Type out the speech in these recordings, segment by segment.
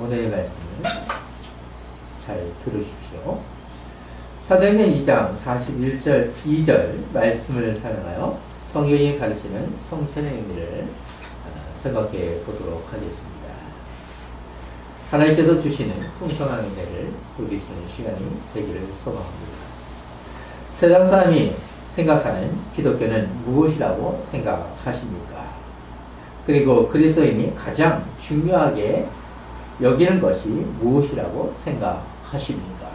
오늘의 말씀을 잘 들으십시오. 사도행전 2장 41절 2절 말씀을 사용하여 성경이 가르치는 성찬의 의미를 생각해 보도록 하겠습니다. 하나님께서 주시는 풍성한 은혜를 누리시는 시간이 되기를 소망합니다. 세상 사람이 생각하는 기독교는 무엇이라고 생각하십니까? 그리고 그리스도인이 가장 중요하게 여기는 것이 무엇이라고 생각하십니까?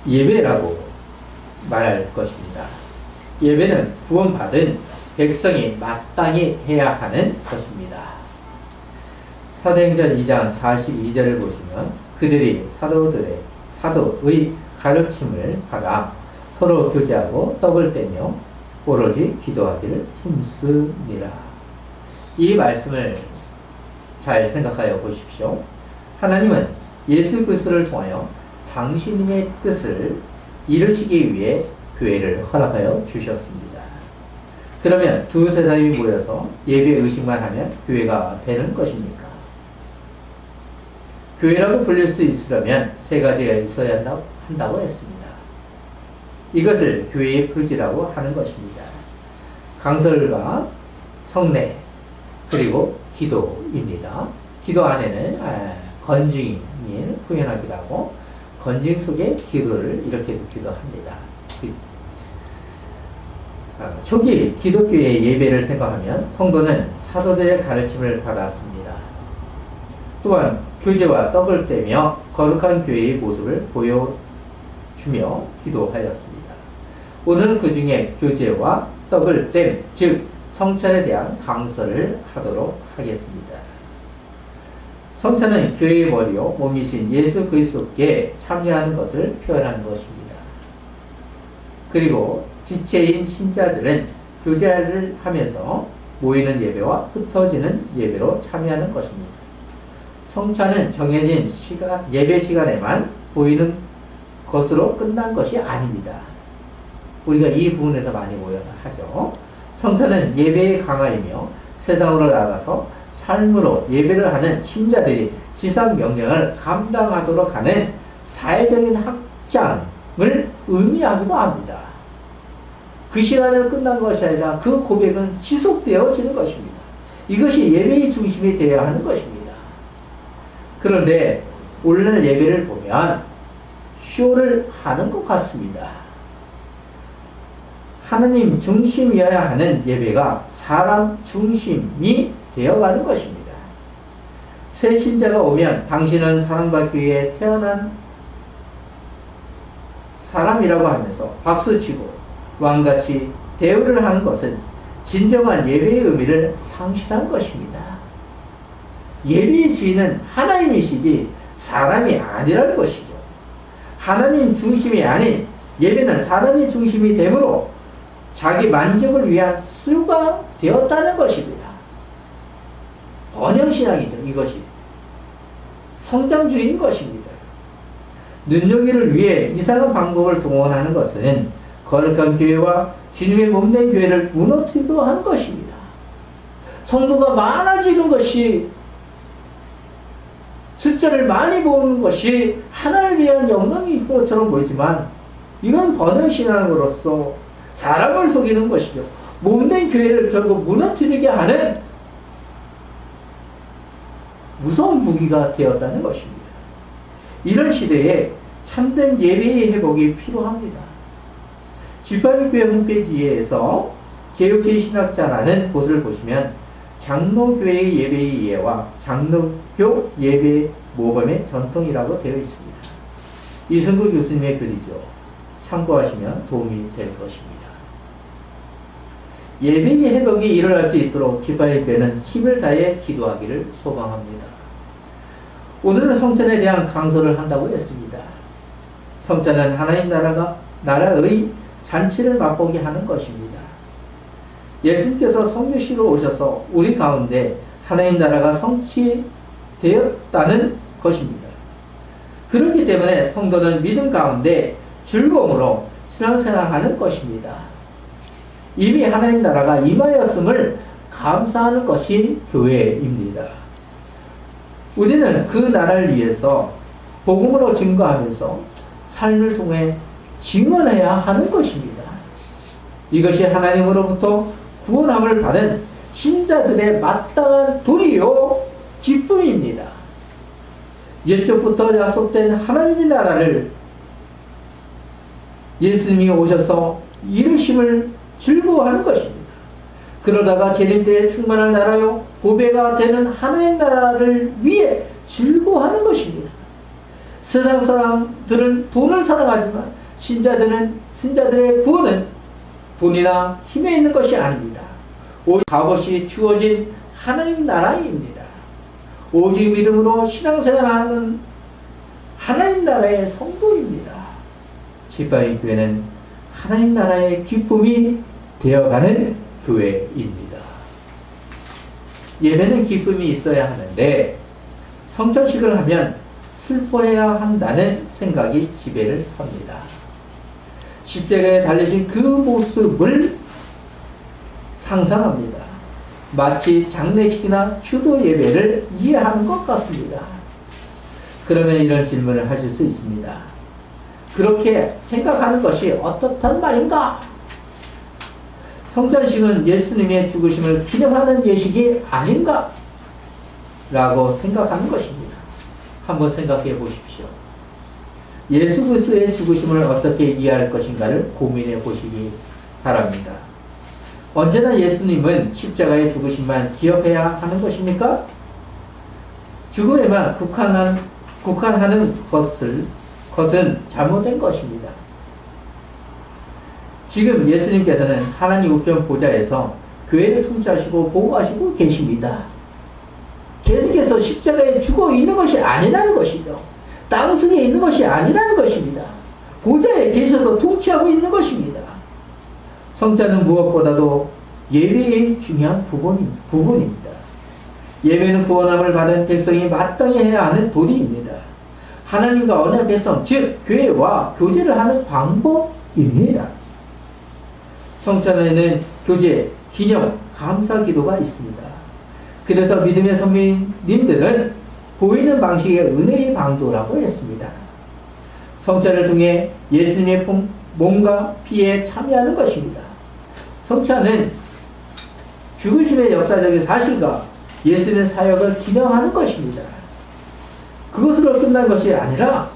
예배라고 말할 것입니다. 예배는 구원받은 백성이 마땅히 해야 하는 것입니다. 사도행전 2장 42절을 보시면 그들이 사도의 가르침을 받아 서로 교제하고 떡을 떼며 오로지 기도하기를 힘쓰니라. 이 말씀을 잘 생각하여 보십시오. 하나님은 예수 그리스도를 통하여 당신의 뜻을 이루시기 위해 교회를 허락하여 주셨습니다. 그러면 두세 사람이 모여서 예배 의식만 하면 교회가 되는 것입니까? 교회라고 불릴 수 있으려면 세 가지가 있어야 한다고 했습니다. 이것을 교회의 표지라고 하는 것입니다. 강설과 성례 그리고 기도입니다. 기도 안에는 건징을 표현하기도 하고 건징 속에 기도를 이렇게 듣기도 합니다. 초기 기독교의 예배를 생각하면 성도는 사도들의 가르침을 받았습니다. 또한 교제와 떡을 떼며 거룩한 교회의 모습을 보여주며 기도하였습니다. 오늘 그 중에 교제와 떡을 뗀, 즉 성찬에 대한 강설을 하도록 하겠습니다. 성찬은 교회의 머리요 몸이신 예수 그리스도께 참여하는 것을 표현하는 것입니다. 그리고 지체인 신자들은 교제를 하면서 모이는 예배와 흩어지는 예배로 참여하는 것입니다. 성찬은 정해진 예배 시간에만 보이는 것으로 끝난 것이 아닙니다. 우리가 이 부분에서 많이 하죠. 성찬은 예배의 강화이며 세상으로 나가서 삶으로 예배를 하는 신자들이 지상 명령을 감당하도록 하는 사회적인 확장을 의미하기도 합니다. 그 시간은 끝난 것이 아니라 그 고백은 지속되어지는 것입니다. 이것이 예배의 중심이 되어야 하는 것입니다. 그런데 오늘날 예배를 보면 쇼를 하는 것 같습니다. 하나님 중심이어야 하는 예배가 사람 중심이 되어가는 것입니다. 새 신자가 오면 당신은 사랑받기 위해 태어난 사람이라고 하면서 박수치고 왕같이 대우를 하는 것은 진정한 예배의 의미를 상실한 것입니다. 예배의 주인은 하나님이시지 사람이 아니라는 것이죠. 하나님 중심이 아닌 예배는 사람이 중심이 되므로 자기 만족을 위한 수가 되었다는 것입니다. 번영신앙이죠. 이것이 성장주의인 것입니다. 눈여기를 위해 이상한 방법을 동원하는 것은 거룩한 교회와 주님의 몸된 교회를 무너뜨리려 하는 것입니다. 성도가 많아지는 것이 숫자를 많이 모으는 것이 하나를 위한 영광이 있는 것처럼 보이지만 이건 번영신앙으로서 사람을 속이는 것이죠. 몸된 교회를 결국 무너뜨리게 하는 무서운 무기가 되었다는 것입니다. 이런 시대에 참된 예배의 회복이 필요합니다. 지파교회 홈페이지에서 개혁주의 신학자라는 곳을 보시면 장로교회의 예배의 이해와 장로교 예배 모범의 전통이라고 되어 있습니다. 이승구 교수님의 글이죠. 참고하시면 도움이 될 것입니다. 예배의 회복이 일어날 수 있도록 지파교회는 힘을 다해 기도하기를 소망합니다. 오늘은 성찬에 대한 강설을 한다고 했습니다. 성찬은 하나님 나라의 잔치를 맛보게 하는 것입니다. 예수님께서 성육신으로 오셔서 우리 가운데 하나님 나라가 성취되었다는 것입니다. 그렇기 때문에 성도는 믿음 가운데 즐거움으로 신앙생활하는 것입니다. 이미 하나님 나라가 임하였음을 감사하는 것이 교회입니다. 우리는 그 나라를 위해서 복음으로 증거하면서 삶을 통해 증언해야 하는 것입니다. 이것이 하나님으로부터 구원함을 받은 신자들의 마땅한 도리요 기쁨입니다. 옛적부터 약속된 하나님의 나라를 예수님이 오셔서 이루심을 즐거워하는 것입니다. 그러다가 재림 때에 충만한 나라요 보배가 되는 하나님 나라를 위해 즐거워하는 것입니다. 세상 사람들은 돈을 사랑하지만 신자들의 구원은 돈이나 힘에 있는 것이 아닙니다. 오직 값없이 주어진 하나님 나라입니다. 오직 믿음으로 신앙생활하는 하나님 나라의 성도입니다. 지파인교회는 하나님 나라의 기쁨이 되어가는 교회입니다. 예배는 기쁨이 있어야 하는데 성찬식을 하면 슬퍼해야 한다는 생각이 지배를 합니다. 십자가에 달리신 그 모습을 상상합니다. 마치 장례식이나 추도 예배를 이해하는 것 같습니다. 그러면 이런 질문을 하실 수 있습니다. 그렇게 생각하는 것이 어떻단 말인가? 성찬식은 예수님의 죽으심을 기념하는 예식이 아닌가? 라고 생각하는 것입니다. 한번 생각해 보십시오. 예수 그리스도의 죽으심을 어떻게 이해할 것인가를 고민해 보시기 바랍니다. 언제나 예수님은 십자가의 죽으심만 기억해야 하는 것입니까? 죽음에만 국한하는 것은 잘못된 것입니다. 지금 예수님께서는 하나님 우편 보좌에서 교회를 통치하시고 보호하시고 계십니다. 계속해서 십자가에 죽어 있는 것이 아니라는 것이죠. 땅속에 있는 것이 아니라는 것입니다. 보좌에 계셔서 통치하고 있는 것입니다. 성찬은 무엇보다도 예배의 중요한 부분입니다. 예배는 구원함을 받은 백성이 마땅히 해야 하는 도리입니다. 하나님과 언약 백성, 즉 교회와 교제를 하는 방법입니다. 성찬에는 교제, 기념, 감사 기도가 있습니다. 그래서 믿음의 선배님들은 보이는 방식의 은혜의 방도라고 했습니다. 성찬을 통해 예수님의 몸과 피에 참여하는 것입니다. 성찬은 죽으심의 역사적인 사실과 예수님의 사역을 기념하는 것입니다. 그것으로 끝난 것이 아니라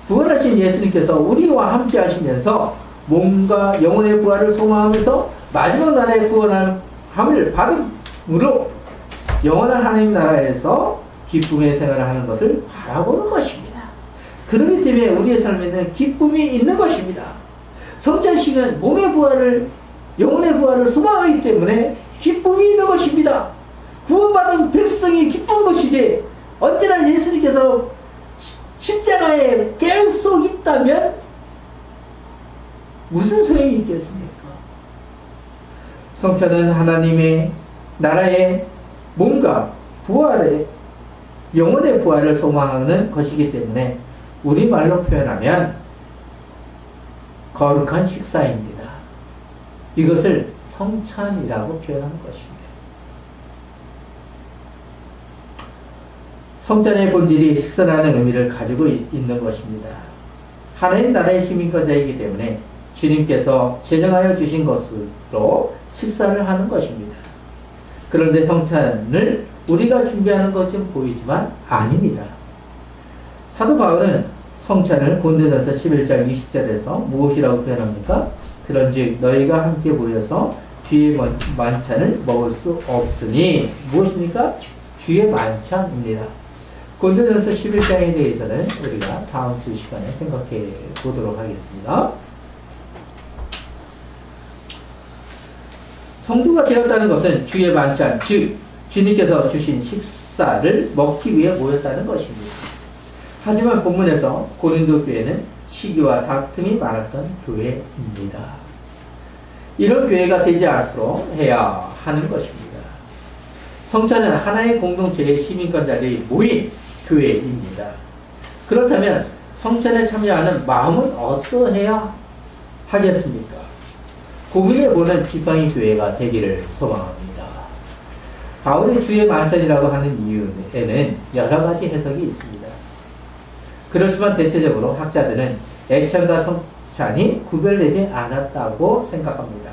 부활하신 예수님께서 우리와 함께 하시면서 몸과 영혼의 부활을 소망하면서 마지막 날에 구원함을 받음으로 영원한 하나님 나라에서 기쁨의 생활을 하는 것을 바라보는 것입니다. 그렇기 때문에 우리의 삶에는 기쁨이 있는 것입니다. 성찬식은 몸의 부활을 영혼의 부활을 소망하기 때문에 기쁨이 있는 것입니다. 구원받은 백성이 기쁜 것이지 언제나 예수님께서 십자가에 계속 있다면 무슨 소용이 있겠습니까? 성찬은 하나님의 나라의 몸과 부활의 영혼의 부활을 소망하는 것이기 때문에 우리말로 표현하면 거룩한 식사입니다. 이것을 성찬이라고 표현하는 것입니다. 성찬의 본질이 식사라는 의미를 가지고 있는 것입니다. 하나님 나라의 시민권자이기 때문에 주님께서 제정하여 주신 것으로 식사를 하는 것입니다. 그런데 성찬을 우리가 준비하는 것은 보이지만 아닙니다. 사도 바울은 성찬을 고린도전서 11장 20절에서 무엇이라고 표현합니까? 그런즉 너희가 함께 모여서 주의 만찬을 먹을 수 없으니 무엇입니까? 주의 만찬입니다. 고린도전서 11장에 대해서는 우리가 다음 주 시간에 생각해 보도록 하겠습니다. 성도가 되었다는 것은 주의 만찬, 즉 주님께서 주신 식사를 먹기 위해 모였다는 것입니다. 하지만 본문에서 고린도 교회는 시기와 다툼이 많았던 교회입니다. 이런 교회가 되지 않도록 해야 하는 것입니다. 성찬은 하나의 공동체의 시민권자들이 모인 교회입니다. 그렇다면 성찬에 참여하는 마음은 어떠해야 하겠습니까? 고민해보는 지팡이 교회가 되기를 소망합니다. 바울이 주의 만찬이라고 하는 이유에는 여러 가지 해석이 있습니다. 그렇지만 대체적으로 학자들은 애찬과 성찬이 구별되지 않았다고 생각합니다.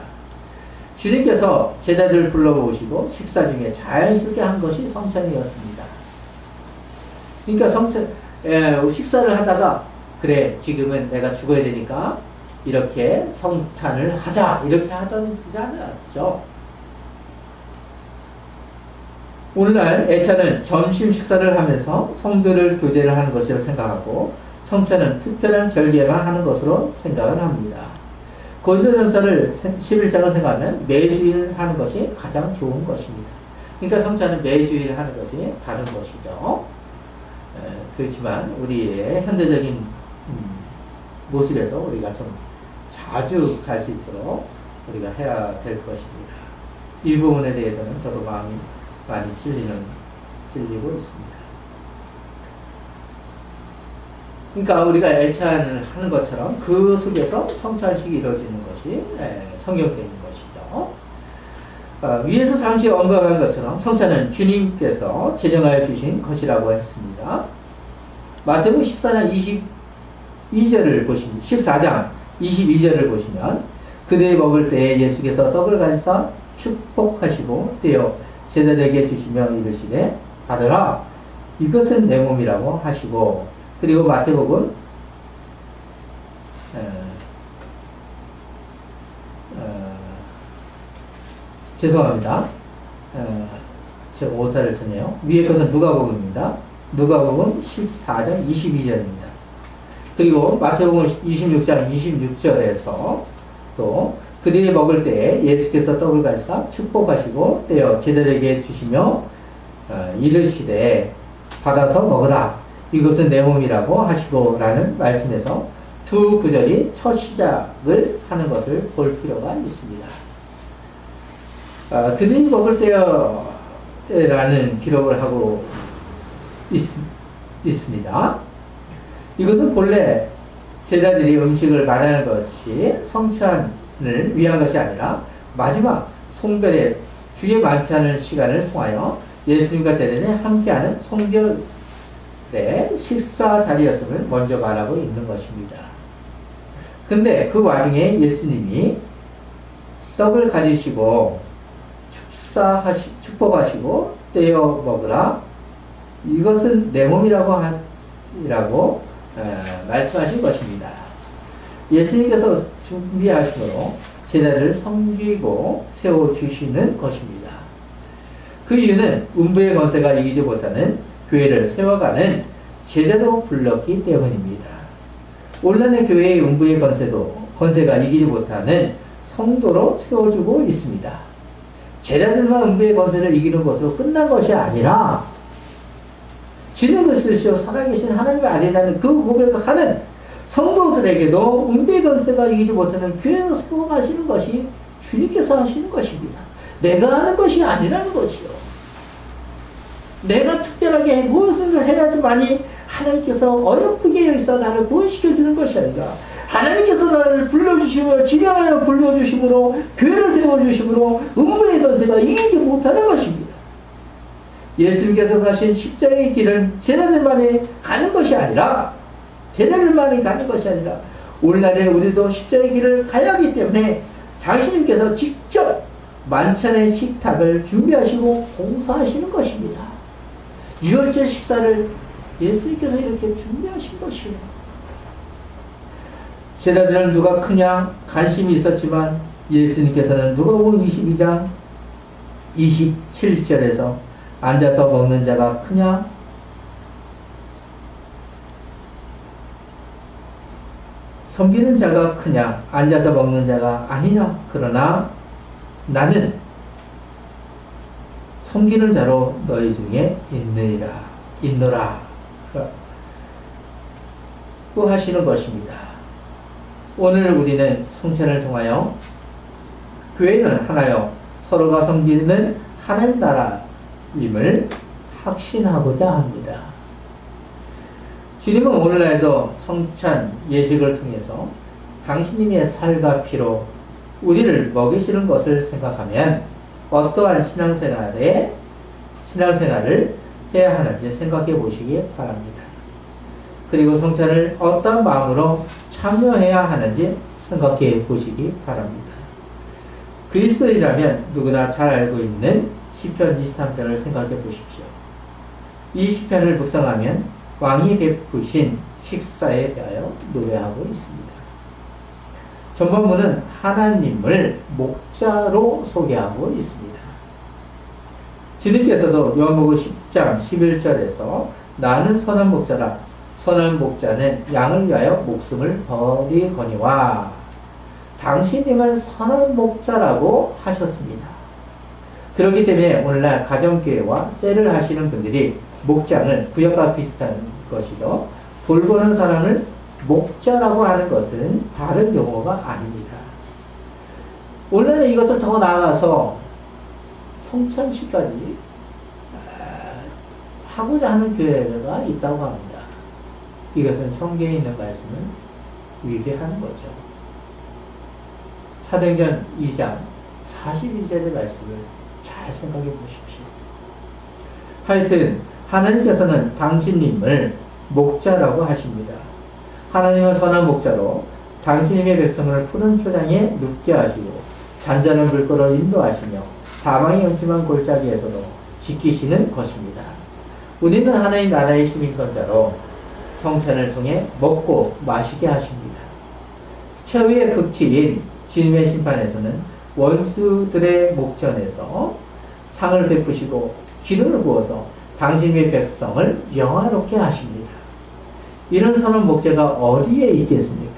주님께서 제자들을 불러오시고 식사 중에 자연스럽게 한 것이 성찬이었습니다. 그러니까 식사를 하다가 그래 지금은 내가 죽어야 되니까 이렇게 성찬을 하자 이렇게 하던 게 아니었죠. 오늘날 애찬은 점심 식사를 하면서 성도를 교제를 하는 것이라고 생각하고 성찬은 특별한 절기에만 하는 것으로 생각을 합니다. 고린도전서를 11장을 생각하면 매주일 하는 것이 가장 좋은 것입니다. 그러니까 성찬은 매주일 하는 것이 바른 것이죠. 그렇지만 우리의 현대적인 모습에서 우리가 좀 자주 갈 수 있도록 우리가 해야 될 것입니다. 이 부분에 대해서는 저도 마음이 많이 찔리고 있습니다. 그러니까 우리가 애찬을 하는 것처럼 그 속에서 성찬식이 이루어지는 것이 성경적인 것이죠. 위에서 잠시 언급한 것처럼 성찬은 주님께서 제정하여 주신 것이라고 했습니다. 마태복음 14장 22절을 보시면 14장 22절을 보시면 그들이 먹을 때에 예수께서 떡을 가지사 축복하시고 떼어 제자들에게 주시며 이르시되 받으라 이것은 내 몸이라고 하시고 그리고 마태복음 죄송합니다. 제가 오타를 쳤네요. 위에 것은 누가복음입니다. 누가복음 14장 22절입니다. 그리고 마태복음 26장 26절에서 또 그들이 먹을 때에 예수께서 떡을 가지사 축복하시고 떼어 제자들에게 주시며 이르시되 받아서 먹으라 이것은 내 몸이라고 하시고 라는 말씀에서 두 구절이 첫 시작을 하는 것을 볼 필요가 있습니다. 그들이 먹을 때라는 기록을 하고 있습니다. 이것은 본래 제자들이 음식을 말하는 것이 성찬을 위한 것이 아니라 마지막 송별의 주의 만찬을 시간을 통하여 예수님과 제자들이 함께하는 송별의 식사 자리였음을 먼저 말하고 있는 것입니다. 근데 그 와중에 예수님이 떡을 가지시고 축복하시고 떼어 먹으라 이것은 내 몸이라고 말씀하신 것입니다. 예수님께서 준비하심으로 제자들을 섬기고 세워주시는 것입니다. 그 이유는 음부의 권세가 이기지 못하는 교회를 세워가는 제대로 불렀기 때문입니다. 오늘날의 교회의 음부의 권세가 이기지 못하는 성도로 세워주고 있습니다. 제자들만 음부의 권세를 이기는 것으로 끝난 것이 아니라 주는 것이시오 살아계신 하나님의 아들이라는 그 고백을 하는 성도들에게도 음부의 권세가 이기지 못하는 교회로 세워가시는 것이 주님께서 하시는 것입니다. 내가 하는 것이 아니라는 것이요. 내가 특별하게 무엇을 해야지만이 하나님께서 어여쁘게 여기서 나를 구원시켜주는 것이 아니라 하나님께서 나를 불러주심으로 지명하여 불러주심으로 교회를 세워주심으로 음부의 권세가 이기지 못하는 것입니다. 예수님께서 가신 십자가의 길은 제자들만이 가는 것이 아니라 오늘날에 우리도 십자가의 길을 가야 하기 때문에 당신님께서 직접 만찬의 식탁을 준비하시고 봉사하시는 것입니다. 유월절 식사를 예수님께서 이렇게 준비하신 것이에요. 제자들은 누가 크냐 관심이 있었지만 예수님께서는 누가복음 22장 27절에서 앉아서 먹는 자가 크냐 섬기는 자가 크냐 앉아서 먹는 자가 아니냐 그러나 나는 섬기는 자로 너희 중에 있노라 또 하시는 것입니다. 오늘 우리는 성찬을 통하여 교회는 하나요 서로가 섬기는 하나님 나라임을 확신하고자 합니다. 주님은 오늘날도 성찬 예식을 통해서 당신님의 살과 피로 우리를 먹이시는 것을 생각하면 어떠한 신앙생활에 신앙생활을 해야 하는지 생각해 보시기 바랍니다. 그리고 성찬을 어떤 마음으로 참여해야 하는지 생각해 보시기 바랍니다. 그리스도인이라면 누구나 잘 알고 있는 시편 23편을 생각해 보십시오. 이 시편을 묵상하면 왕이 베푸신 식사에 대하여 노래하고 있습니다. 전반부는 하나님을 목자로 소개하고 있습니다. 주님께서도 요한복음 10장 11절에서 나는 선한 목자라 선한 목자는 양을 위하여 목숨을 버리거니와 당신님을 선한 목자라고 하셨습니다. 그렇기 때문에 오늘날 가정교회와 셀을 하시는 분들이 목장을 구역과 비슷한 것이죠. 돌보는 사람을 목자라고 하는 것은 다른 용어가 아닙니다. 원래는 이것을 더 나아가서 성찬식까지 하고자 하는 교회가 있다고 합니다. 이것은 성경에 있는 말씀을 위배하는 거죠. 사도행전 2장 42절의 말씀을 잘 생각해 보십시오. 하여튼 하나님께서는 당신님을 목자라고 하십니다. 하나님은 선한 목자로 당신님의 백성을 푸른 초장에 눕게 하시고 잔잔한 물가로 인도하시며 사망의 음침한 골짜기에서도 지키시는 것입니다. 우리는 하나님 나라의 시민권자로 성찬을 통해 먹고 마시게 하십니다. 최후의 극치인 주님의 심판에서는 원수들의 목전에서 상을 베푸시고 기름을 부어서 당신의 백성을 영화롭게 하십니다. 이런 선한 목자가 어디에 있겠습니까?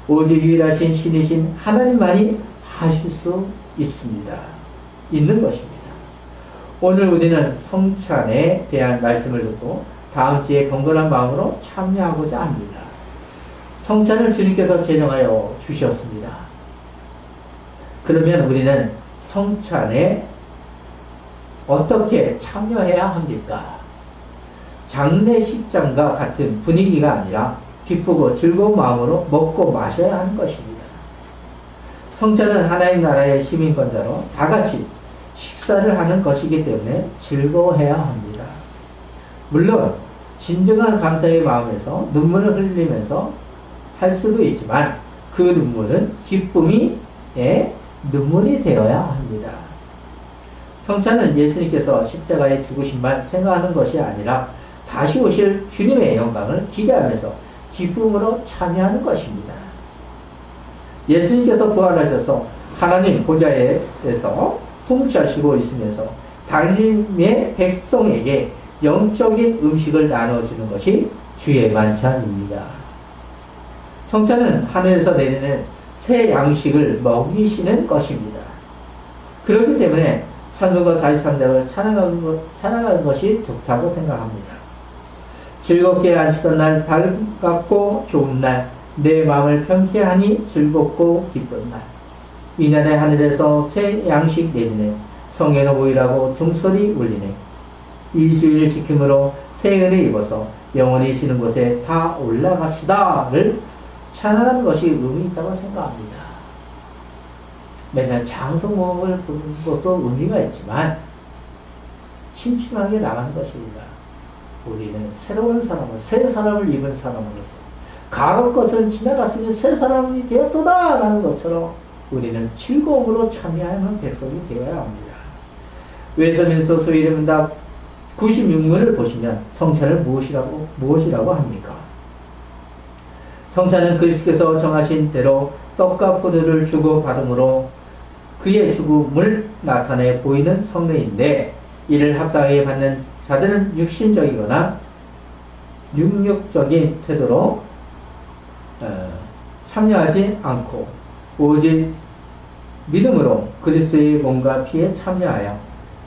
오직 유일하신 신이신 하나님만이 하실 수 있습니다. 있는 것입니다. 오늘 우리는 성찬에 대한 말씀을 듣고 다음 주에 경건한 마음으로 참여하고자 합니다. 성찬을 주님께서 제정하여 주셨습니다. 그러면 우리는 성찬에 어떻게 참여해야 합니까? 장례식장과 같은 분위기가 아니라 기쁘고 즐거운 마음으로 먹고 마셔야 하는 것입니다. 성찬은 하나님 나라의 시민권자로 다 같이 식사를 하는 것이기 때문에 즐거워해야 합니다. 물론 진정한 감사의 마음에서 눈물을 흘리면서 할 수도 있지만 그 눈물은 기쁨의 눈물이 되어야 합니다. 성찬은 예수님께서 십자가에 죽으심만 생각하는 것이 아니라 다시 오실 주님의 영광을 기대하면서 기쁨으로 참여하는 것입니다. 예수님께서 부활하셔서 하나님 보좌에서 통치하시고 있으면서 당신의 백성에게 영적인 음식을 나눠주는 것이 주의 만찬입니다. 성찬은 하늘에서 내리는 새 양식을 먹이시는 것입니다. 그렇기 때문에 찬송가 43장을 찬양하는 것이 좋다고 생각합니다. 즐겁게 안식한 날, 밝고 좋은 날, 내 마음을 편케하니 즐겁고 기쁜 날. 이날의 하늘에서 새 양식 내리네. 성회로 모이라고 종소리 울리네. 이 주일 지킴으로 새 은혜 입어서 영원히 쉬는 곳에 다 올라갑시다를 찬양하는 것이 의미 있다고 생각합니다. 맨날 장성모험을 부르는 것도 의미가 있지만 침침하게 나가는 것입니다. 우리는 새로운 사람을, 새 사람을 입은 사람으로서 과거 것은 지나갔으니 새 사람이 되었도다 라는 것처럼 우리는 즐거움으로 참여하는 백성이 되어야 합니다. 웨스트민스터 소위 문답 96문을 보시면 성찬을 무엇이라고 합니까? 성찬은 그리스도께서 정하신 대로 떡과 포도를 주고 받음으로 그의 죽음을 나타내 보이는 성례인데 이를 합당하게 받는 자들은 육신적이거나 육력적인 태도로 참여하지 않고 오직 믿음으로 그리스도의 몸과 피에 참여하여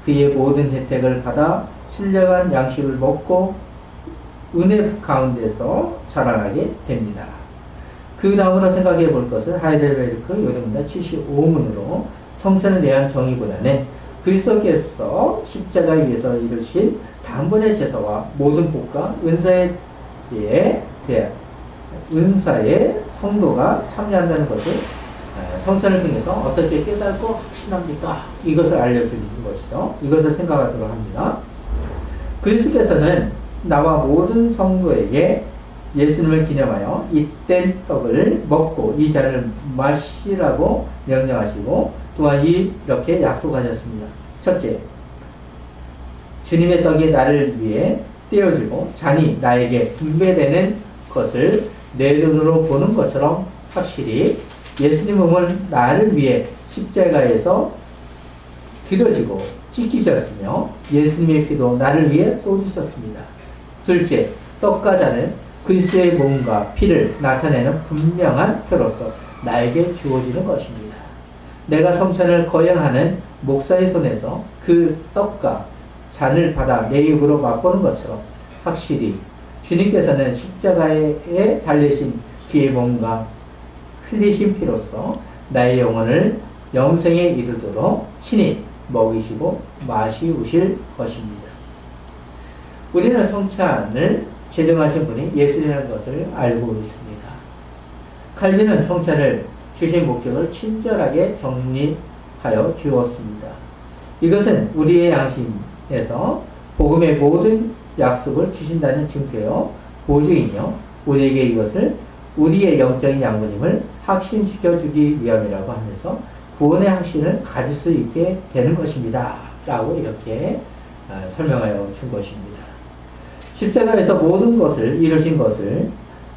그의 모든 혜택을 받아 신령한 양식을 먹고 은혜 가운데서 자라나게 됩니다. 그 다음으로 생각해 볼 것은 하이델베르크 요즘문답 75문으로 성찬에 대한 정의보다는 그리스도께서 십자가에 위해서 이루신 단번의 제사와 모든 복과 은사에 은사의 성도가 참여한다는 것을 성찬을 통해서 어떻게 깨닫고 확신합니까? 이것을 알려주는 것이죠. 이것을 생각하도록 합니다. 그리스도께서는 나와 모든 성도에게 예수님을 기념하여 이땐 떡을 먹고 이 잔을 마시라고 명령하시고 또한 이렇게 약속하셨습니다. 첫째, 주님의 떡이 나를 위해 떼어지고 잔이 나에게 분배되는 것을 내 눈으로 보는 것처럼 확실히 예수님 몸은 나를 위해 십자가에서 드려지고 찢기셨으며 예수님의 피도 나를 위해 쏟으셨습니다. 둘째, 떡과 잔은 그리스도의 몸과 피를 나타내는 분명한 표로서 나에게 주어지는 것입니다. 내가 성찬을 거행하는 목사의 손에서 그 떡과 잔을 받아 내 입으로 맛보는 것처럼 확실히 주님께서는 십자가에 달리신 그의 몸과 흘리신 피로서 나의 영혼을 영생에 이르도록 친히 먹이시고 마시우실 것입니다. 우리는 성찬을 제정하신 분이 예수님이라는 것을 알고 있습니다. 칼빈은 성찬을 주신 목적을 친절하게 정리하여 주었습니다. 이것은 우리의 양심에서 복음의 모든 약속을 주신다는 증표요 보증이며 우리에게 이것을 우리의 영적인 양분임을 확신시켜 주기 위함이라고 하면서 구원의 확신을 가질 수 있게 되는 것입니다. 라고 이렇게 설명하여 준 것입니다. 십자가에서 모든 것을 이루신 것을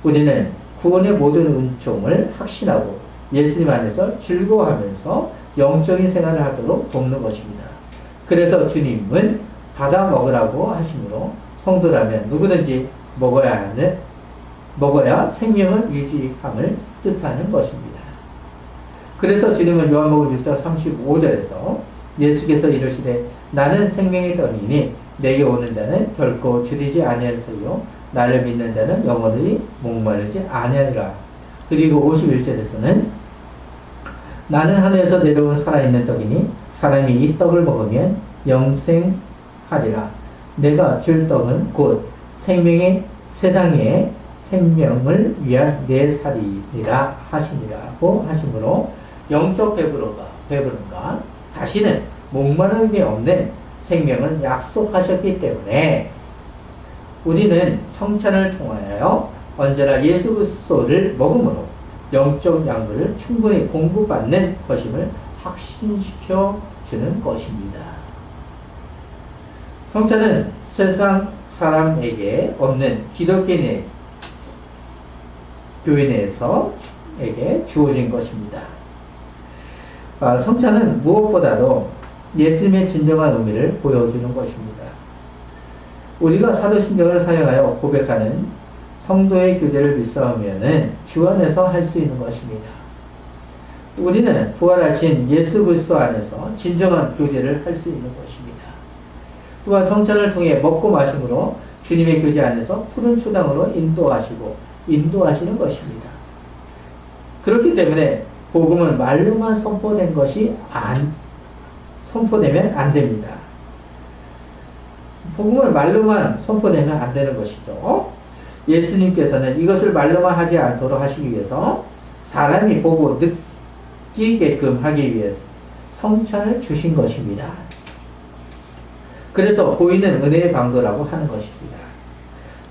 우리는 구원의 모든 은총을 확신하고 예수님 안에서 즐거워하면서 영적인 생활을 하도록 돕는 것입니다. 그래서 주님은 받아 먹으라고 하시므로 성도라면 누구든지 먹어야 생명을 유지함을 뜻하는 것입니다. 그래서 주님은 요한복음 6장 35절에서 예수께서 이르시되 나는 생명의 떡이니 내게 오는 자는 결코 줄이지 아니할 터이요 나를 믿는 자는 영원히 목마르지 아니하리라. 그리고 51절에서는 나는 하늘에서 내려온 살아있는 떡이니 사람이 이 떡을 먹으면 영생하리라. 내가 줄 떡은 곧 생명의 세상의 생명을 위한 내 살이니라 하시니라고 하시므로 영적 배부름과 다시는 목마름이 없는 생명을 약속하셨기 때문에 우리는 성찬을 통하여 언제나 예수 그리스도를 먹음으로 영적 양분을 충분히 공급받는 것임을 확신시켜 주는 것입니다. 성찬은 세상 사람에게 없는 기독교인의 교회 내에서에게 주어진 것입니다. 성찬은 무엇보다도 예수님의 진정한 의미를 보여주는 것입니다. 우리가 사도신경을 사용하여 고백하는 성도의 교제를 믿사오면은 주 안에서 할 수 있는 것입니다. 우리는 부활하신 예수 그리스도 안에서 진정한 교제를 할 수 있는 것입니다. 또한 성찬을 통해 먹고 마심으로 주님의 교제 안에서 푸른 초당으로 인도하시는 것입니다. 그렇기 때문에 복음은 말로만 선포되면 안 됩니다. 복음을 말로만 선포되면 안 되는 것이죠. 예수님께서는 이것을 말로만 하지 않도록 하시기 위해서 사람이 보고 느끼게끔 하기 위해 성찬을 주신 것입니다. 그래서 보이는 은혜의 방도라고 하는 것입니다.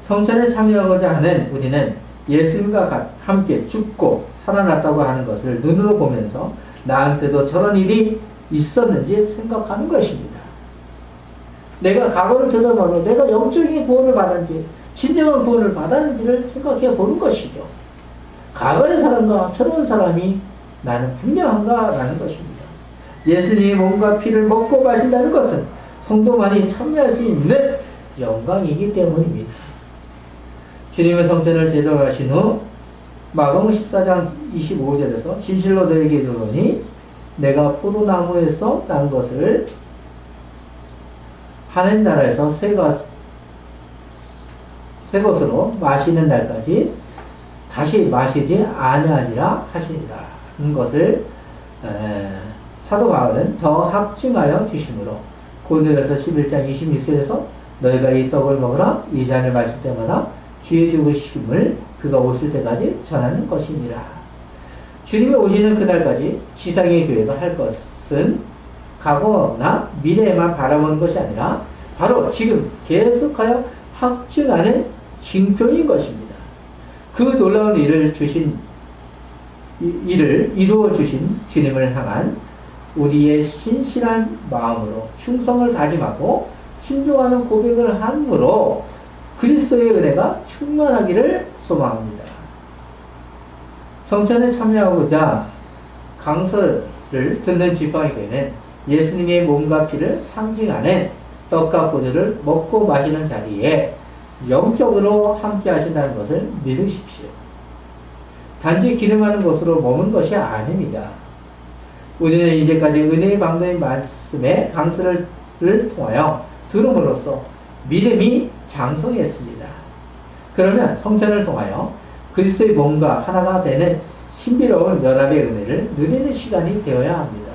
성찬에 참여하고자 하는 우리는 예수님과 함께 죽고 살아났다고 하는 것을 눈으로 보면서 나한테도 저런 일이 있었는지 생각하는 것입니다. 내가 과거를 들여다보면 내가 영적인 구원을 받았는지 진정한 구원을 받았는지를 생각해 보는 것이죠. 과거의 사람과 새로운 사람이 나는 분명한가라는 것입니다. 예수님의 몸과 피를 먹고 마신다는 것은 성도만이 참여할 수 있는 영광이기 때문입니다. 주님의 성찬을 제정하신 후 마가복음 14장 25절에서 진실로 너에게 이르노니 내가 포도나무에서 난 것을 하늘 나라에서 새 것으로 마시는 날까지 다시 마시지 아니하리라 하시니라 는 것을 사도 바울은 더 확증하여 주심으로 고린도전서 11장 26절에서 너희가 이 떡을 먹으라 이 잔을 마실 때마다 주의 죽으심을 그가 오실 때까지 전하는 것이니라. 주님이 오시는 그날까지 지상의 교회가 할 것은 과거나 미래에만 바라보는 것이 아니라 바로 지금 계속하여 확증하는 징표인 것입니다. 그 놀라운 일을 이루어 주신 주님을 향한 우리의 신실한 마음으로 충성을 다짐하고 순종하는 고백을 함으로 그리스도의 은혜가 충만하기를 소망합니다. 성찬에 참여하고자 강설을 듣는 지팡이교회는 예수님의 몸과 피를 상징하는 떡과 포도를 먹고 마시는 자리에 영적으로 함께 하신다는 것을 믿으십시오. 단지 기름하는 것으로 머문 것이 아닙니다. 우리는 이제까지 은혜의 방도의 말씀의 강설을 통하여 들음으로써 믿음이 장성했습니다. 그러면 성찬을 통하여 그리스도의 몸과 하나가 되는 신비로운 연합의 은혜를 누리는 시간이 되어야 합니다.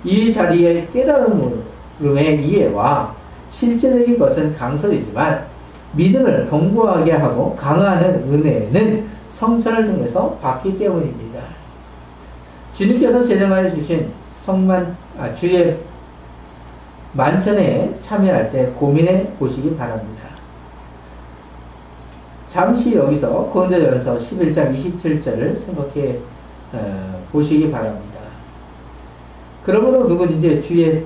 이 자리의 깨달음의 이해와 실제적인 것은 강설이지만 믿음을 견고하게 하고 강화하는 은혜는 성찬을 통해서 받기 때문입니다. 주님께서 제정하여 주신 주의 만찬에 참여할 때 고민해 보시기 바랍니다. 잠시 여기서 고린도전서 11장 27절을 생각해 보시기 바랍니다. 그러므로 누구든지 주의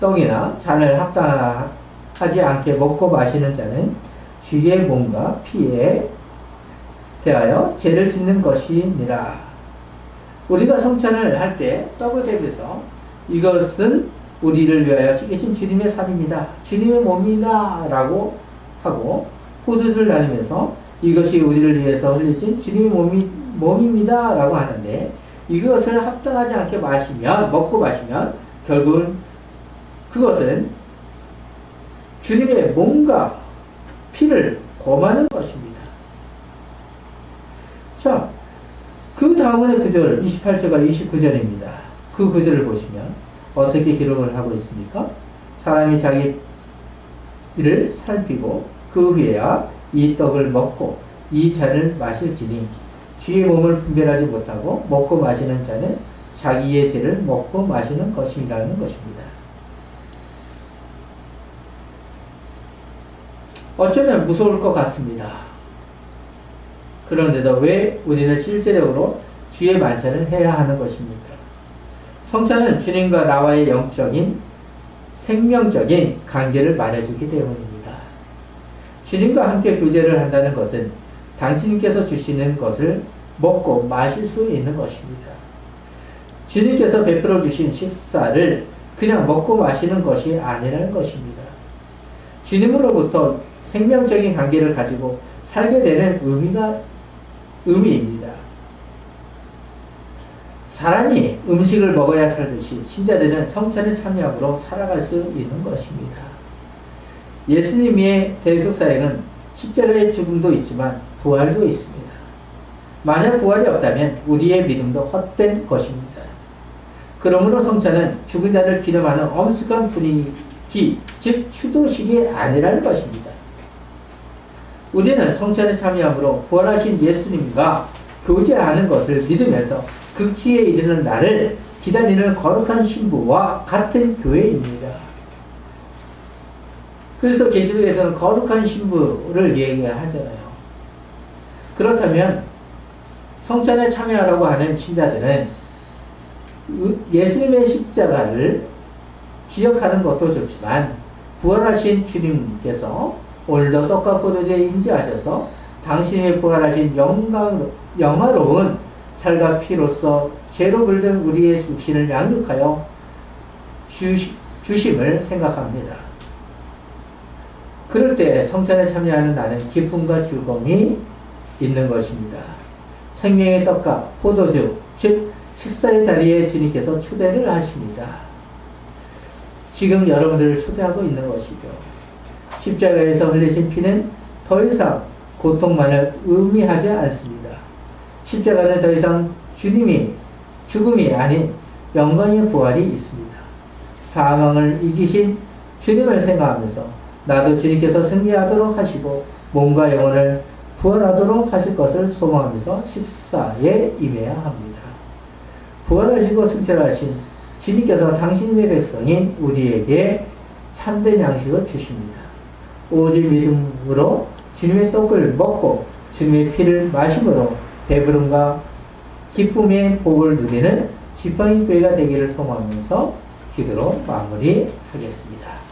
떡이나 잔을 합당하지 않게 먹고 마시는 자는 주의 몸과 피에 대하여 죄를 짓는 것이니라. 우리가 성찬을 할 때 떡을 대면서 이것은 우리를 위하여 찢기신 주님의 살입니다, 주님의 몸이다 라고 하고, 포도주를 나누면서 이것이 우리를 위해서 흘리신 주님의 몸입니다 라고 하는데, 이것을 합당하지 않게 먹고 마시면 결국은 그것은 주님의 몸과 피를 범하는 것입니다. 자, 그 다음의 구절 28절과 29절입니다. 그 구절을 보시면 어떻게 기록을 하고 있습니까? 사람이 자기 일을 살피고 그 후에야 이 떡을 먹고 이 잔을 마실지니 주의 몸을 분별하지 못하고 먹고 마시는 자는 자기의 죄를 먹고 마시는 것이라는 것입니다. 어쩌면 무서울 것 같습니다. 그런데도 왜 우리는 실제적으로 주의 만찬을 해야 하는 것입니까? 성찬은 주님과 나와의 영적인 생명적인 관계를 말해주기 때문입니다. 주님과 함께 교제를 한다는 것은 당신께서 주시는 것을 먹고 마실 수 있는 것입니다. 주님께서 베풀어 주신 식사를 그냥 먹고 마시는 것이 아니라는 것입니다. 주님으로부터 생명적인 관계를 가지고 살게 되는 의미입니다. 사람이 음식을 먹어야 살듯이 신자들은 성찬에 참여함으로 살아갈 수 있는 것입니다. 예수님의 대속사역은 십자가의 죽음도 있지만 부활도 있습니다. 만약 부활이 없다면 우리의 믿음도 헛된 것입니다. 그러므로 성찬은 죽은 자를 기념하는 엄숙한 분위기, 즉 추도식이 아니라는 것입니다. 우리는 성찬에 참여함으로 부활하신 예수님과 교제하는 것을 믿으면서 극치에 이르는 날을 기다리는 거룩한 신부와 같은 교회입니다. 그래서 계시록에서는 거룩한 신부를 얘기하잖아요. 그렇다면 성찬에 참여하라고 하는 신자들은 예수님의 십자가를 기억하는 것도 좋지만 부활하신 주님께서 오늘도 떡과 포도주에 임재하셔서 당신의 부활하신 영화로운 살과 피로서 죄로 물든 우리의 육신을 양육하여 주심을 생각합니다. 그럴 때 성찬에 참여하는 나는 기쁨과 즐거움이 있는 것입니다. 생명의 떡과 포도주, 즉 식사의 자리에 주님께서 초대를 하십니다. 지금 여러분들을 초대하고 있는 것이죠. 십자가에서 흘리신 피는 더 이상 고통만을 의미하지 않습니다. 십자가는 더 이상 죽음이 아닌 영광의 부활이 있습니다. 사망을 이기신 주님을 생각하면서 나도 주님께서 승리하도록 하시고 몸과 영혼을 부활하도록 하실 것을 소망하면서 식사에 임해야 합니다. 부활하시고 승천하신 주님께서 당신의 백성인 우리에게 참된 양식을 주십니다. 오직 믿음으로 주님의 떡을 먹고 주님의 피를 마심으로 배부름과 기쁨의 복을 누리는 지팡이교회가 되기를 소망하면서 기도로 마무리하겠습니다.